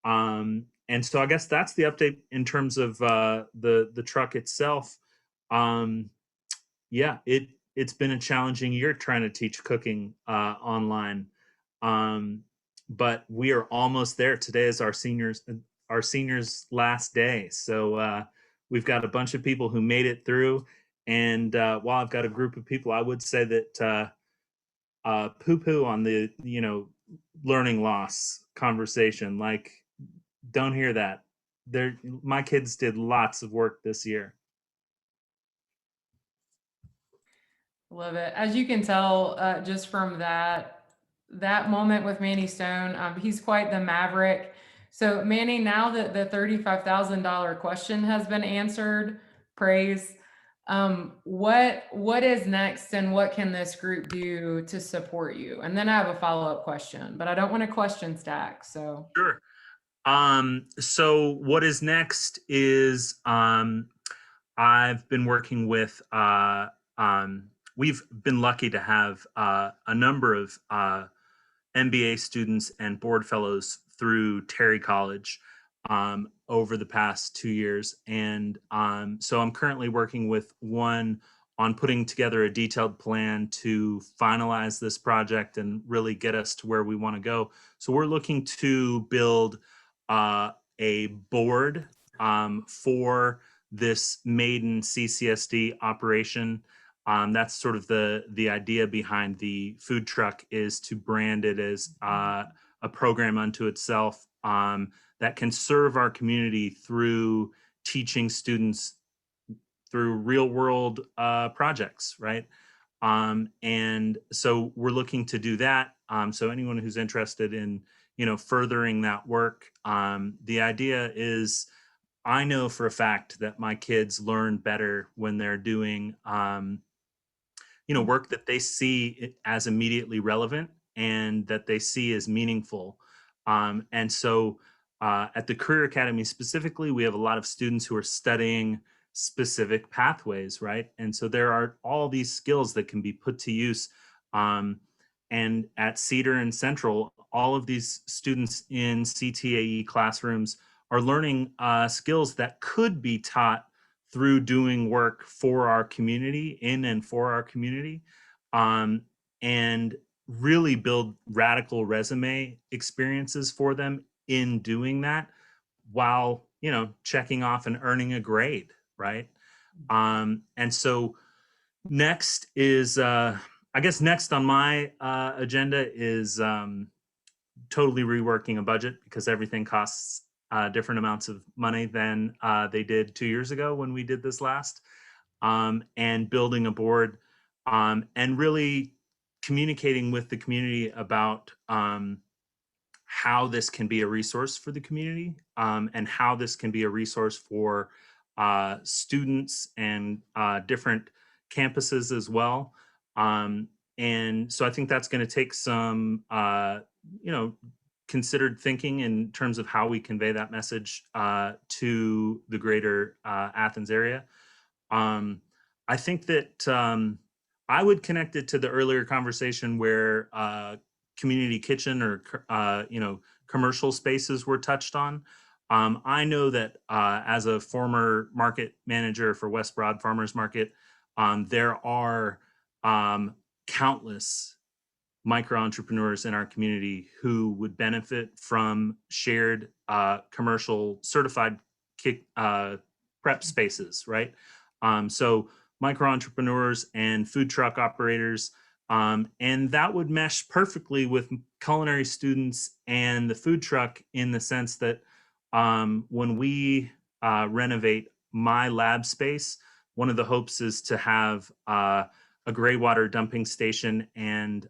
And so I guess that's the update in terms of the truck itself. Yeah, it's been a challenging year trying to teach cooking online, but we are almost there. Today is our seniors' last day, so we've got a bunch of people who made it through. And while I've got a group of people, I would say that poo-poo on the learning loss conversation. Don't hear that. My kids did lots of work this year. Love it. As you can tell, just from that moment with Manny Stone, he's quite the maverick. So Manny, now that the $35,000 question has been answered, praise. What is next, and what can this group do to support you? And then I have a follow-up question, but I don't want a question stack. So Sure. So what is next is I've been working with we've been lucky to have a number of MBA students and board fellows through Terry College over the past 2 years. And so I'm currently working with one on putting together a detailed plan to finalize this project and really get us to where we want to go. So we're looking to build a board for this maiden CCSD operation. That's sort of the idea behind the food truck, is to brand it as a program unto itself that can serve our community through teaching students through real world projects, right? And so we're looking to do that. So anyone who's interested in, furthering that work, the idea is, I know for a fact that my kids learn better when they're doing, work that they see as immediately relevant and that they see as meaningful. And so at the Career Academy specifically, we have a lot of students who are studying specific pathways, right? And so there are all these skills that can be put to use. And at Cedar and Central, all of these students in CTAE classrooms are learning skills that could be taught through doing work for our community, in and for our community, and really build radical resume experiences for them in doing that, while checking off and earning a grade, right? And so next is, I guess next on my agenda is totally reworking a budget, because everything costs different amounts of money than they did 2 years ago when we did this last, and building a board, and really communicating with the community about how this can be a resource for the community, and how this can be a resource for students and different campuses as well. And so I think that's going to take some, considered thinking in terms of how we convey that message to the greater Athens area. I think that I would connect it to the earlier conversation where community kitchen or commercial spaces were touched on. I know that as a former market manager for West Broad Farmers Market, there are countless micro entrepreneurs in our community who would benefit from shared commercial certified prep spaces, right? So micro entrepreneurs and food truck operators, and that would mesh perfectly with culinary students and the food truck, in the sense that when we renovate my lab space, one of the hopes is to have a gray water dumping station and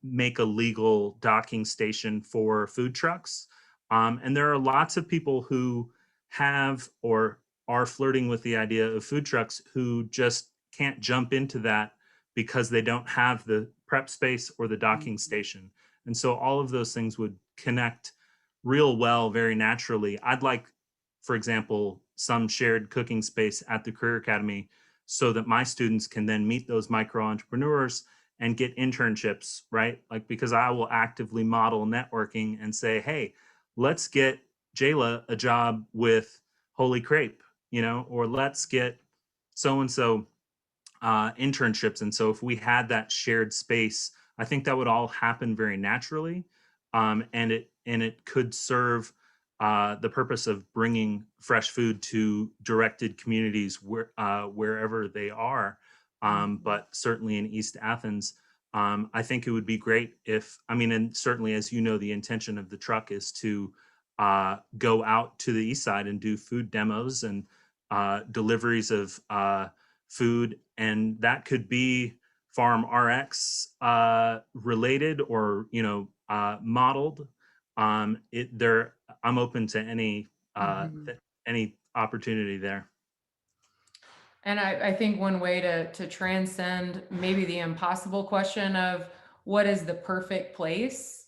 make a legal docking station for food trucks. And there are lots of people who have or are flirting with the idea of food trucks who just can't jump into that because they don't have the prep space or the docking station. And so all of those things would connect real well, very naturally. I'd like, for example, some shared cooking space at the Career Academy, so that my students can then meet those micro entrepreneurs and get internships, right? Like, because I will actively model networking and say, hey, let's get Jayla a job with Holy Crepe, or let's get so-and-so internships. And so if we had that shared space, I think that would all happen very naturally. And it could serve the purpose of bringing fresh food to directed communities wherever they are, but certainly in East Athens. I think it would be great if, and certainly, as you know, the intention of the truck is to go out to the east side and do food demos and deliveries of food, and that could be Farmrx related or modeled. I'm open to any any opportunity there. And I think one way to transcend maybe the impossible question of what is the perfect place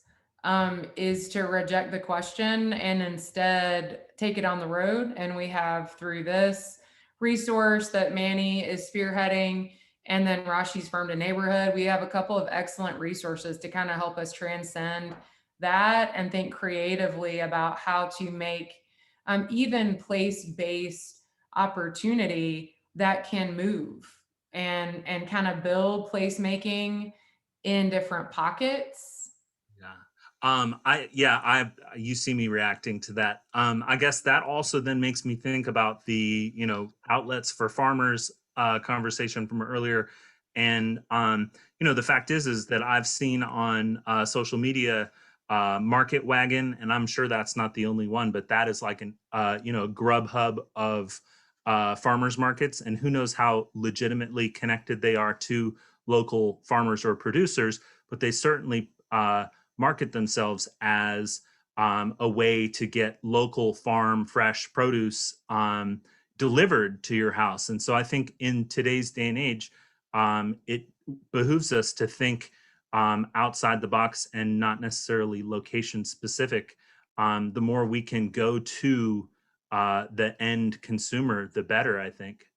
is to reject the question and instead take it on the road. And we have, through this resource that Manny is spearheading, and then Rashi's Farm to Neighborhood, we have a couple of excellent resources to kind of help us transcend that and think creatively about how to make even place-based opportunity that can move and kind of build placemaking in different pockets. You see me reacting to that. I guess that also then makes me think about the, outlets for farmers conversation from earlier. And, the fact is that I've seen on social media Market Wagon, and I'm sure that's not the only one, but that is like an, grub hub of farmers markets, and who knows how legitimately connected they are to local farmers or producers, but they certainly market themselves as a way to get local farm fresh produce delivered to your house. And so I think in today's day and age, it behooves us to think outside the box and not necessarily location specific. The more we can go to the end consumer, the better, I think.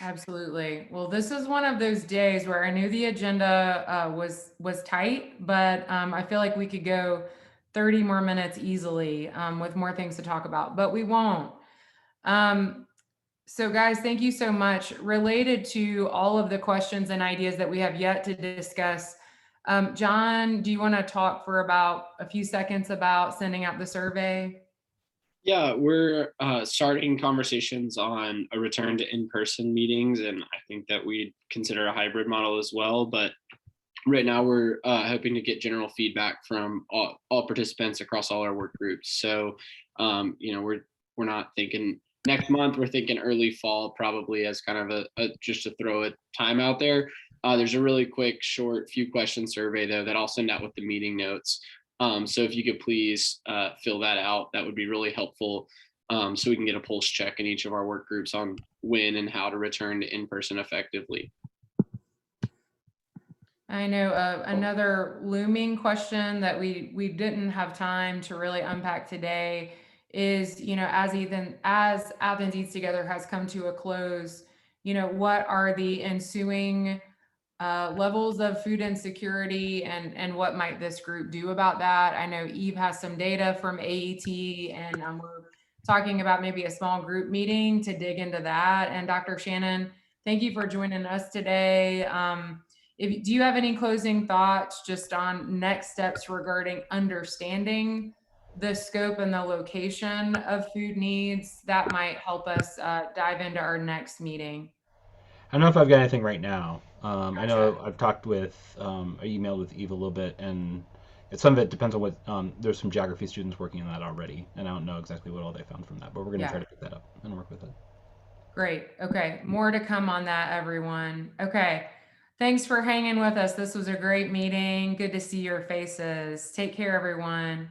Absolutely. Well, this is one of those days where I knew the agenda was tight, but I feel like we could go 30 more minutes easily with more things to talk about, but we won't. So guys, thank you so much. Related to all of the questions and ideas that we have yet to discuss, John, do you want to talk for about a few seconds about sending out the survey? Yeah, we're starting conversations on a return to in-person meetings, and I think that we'd consider a hybrid model as well. But right now we're hoping to get general feedback from all participants across all our work groups. So, we're not thinking next month, we're thinking early fall, probably, as kind of a just to throw a time out there. There's a really quick, short, few question survey though that I'll send out with the meeting notes. So if you could please fill that out, that would be really helpful. So we can get a pulse check in each of our work groups on when and how to return to in-person effectively. I know another looming question that we didn't have time to really unpack today is, as Athens Eats Together has come to a close, what are the ensuing levels of food insecurity and what might this group do about that? I know Eve has some data from AET, and we're talking about maybe a small group meeting to dig into that. And Dr. Shannon, thank you for joining us today. Do you have any closing thoughts just on next steps regarding understanding the scope and the location of food needs that might help us dive into our next meeting? I don't know if I've got anything right now. I know I've talked with, I emailed with Eve a little bit, and some of it depends on what, there's some geography students working on that already, and I don't know exactly what all they found from that, but we're going to try to pick that up and work with it. Great. Okay. More to come on that, everyone. Okay. Thanks for hanging with us. This was a great meeting. Good to see your faces. Take care, everyone.